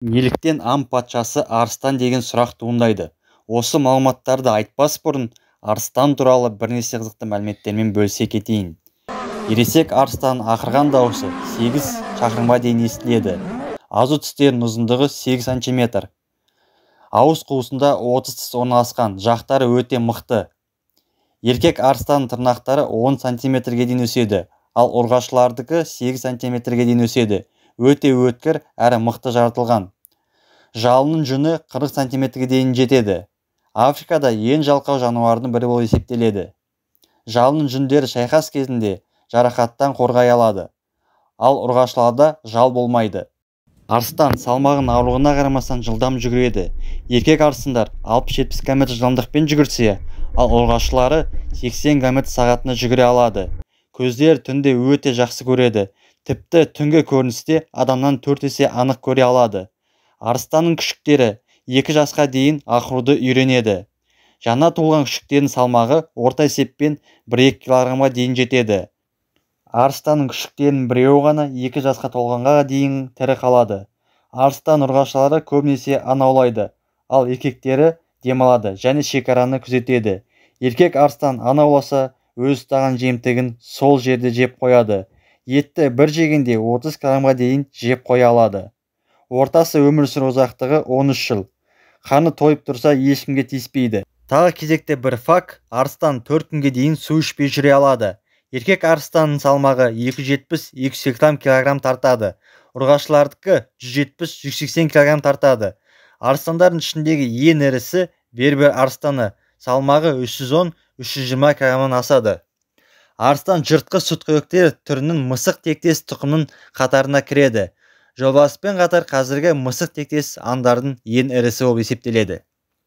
Неліктен ам патшасы арыстан деген сұрақ туындайды? Осы мағлұматтарды айтпас бұрын арыстан туралы бірнеше қызықты мәліметтермен бөлісе кетейін. Ересек арыстанның ақырған дауысы 8 шақырымға дейін естіледі. Азу тістерінің ұзындығы 8 см. Ауыз қуысында 30 тіс орналасқан, жақтары өте мықты. Еркек арыстанның тырнақтары 10 см-ге дейін өседі, ал ұрғашылардікі 8 см-ге дейін өседі. Өте өткір әрі мықты жаратылған. Жалының жүні 40 см-ге дейін жетеді. Африкада ең жалқау жануардың бірі болып есептеледі. Жалының жүндері шайқас кезінде жарақаттан қорғай алады, ал ұрғашыларда жал болмайды. Арыстан салмағының ауырлығына қарамастан жылдам жүгіреді. Еркек арыстандар 60-70 км жылдамдықпен жүгірсе, ал ұрғашылары 80 км сағатына жүгіре алады. Көздері түнде өте жақсы көреді. Тіпті түнгі көріністе адамнан 4 есе анық көре алады. Арыстанның күшіктері 2 жасқа дейін ақыруды үйренеді. Жаңа туылған күшіктердің салмағы орта есеппен 1-2 кг дейін жетеді. Арыстанның күшіктерінің біреуі ғана 2 жасқа толғанға дейін тірі қалады. Арыстан ұрғашылары көбінесе аң аулайды, ал еркектері демалады және шекараны күзетеді. Еркек арыстан аң ауласа, өз ұстаған жемтігін сол жерде жеп қояды. Етті бір жегенде 30 кг дейін жеп қоя алады. Ортасы өмір сүру ұзақтығы 13 жыл. Қаны тойып тұрса, ешкімге тиіспейді. Тағы кезекте бір факт: арыстан 4 күнге дейін су ішпей жүре алады. Еркек арыстанның салмағы 270-280 кг тартады. Ұрғашылардікі 170-180 кг тартады. Арыстандардың ішіндегі ең ірісі бербер арыстаны, салмағы 310-320 кг асады. Арыстан жыртқыш сүтқұйрықтар түрінің мысық тектес тұқымының қатарына кіреді. Жобасымен қатар қазіргі мысық тектес аңдардың ең ірісі болып есептеледі.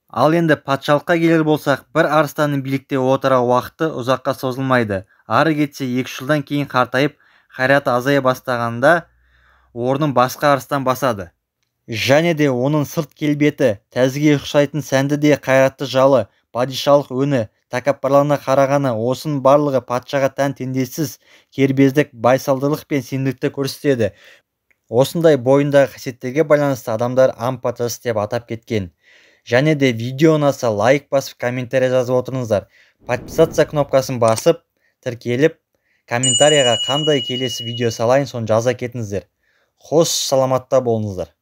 Ал енді патшалыққа келер болсақ, бір арыстанның билікте отырар уақыты ұзаққа созылмайды. Ары кетсе 2 жылдан кейін қартайып, қайраты азая бастағанда орнын басқа арыстан басады. Және де оның сырт келбеті, тәзіге ұқсайтын сәнді де қайратты жалы, падишалық өні, тәкаппарлығына қарағаны, осының барлығы патшаға тән теңдессіз кербездік, байсалдылық пен сенімділікті көрсетеді. Осындай бойындағы қасиеттерге байланысты адамдар ам патшасы деп атап кеткен. Және де видео ұнаса лайк басып, комментарий жазып отырыңыздар. Подписаться кнопкасын басып, тіркеліп, комментарияға қандай келесі видео салайын, соны жаза кетіңіздер. Қош саламатта болыңыздар.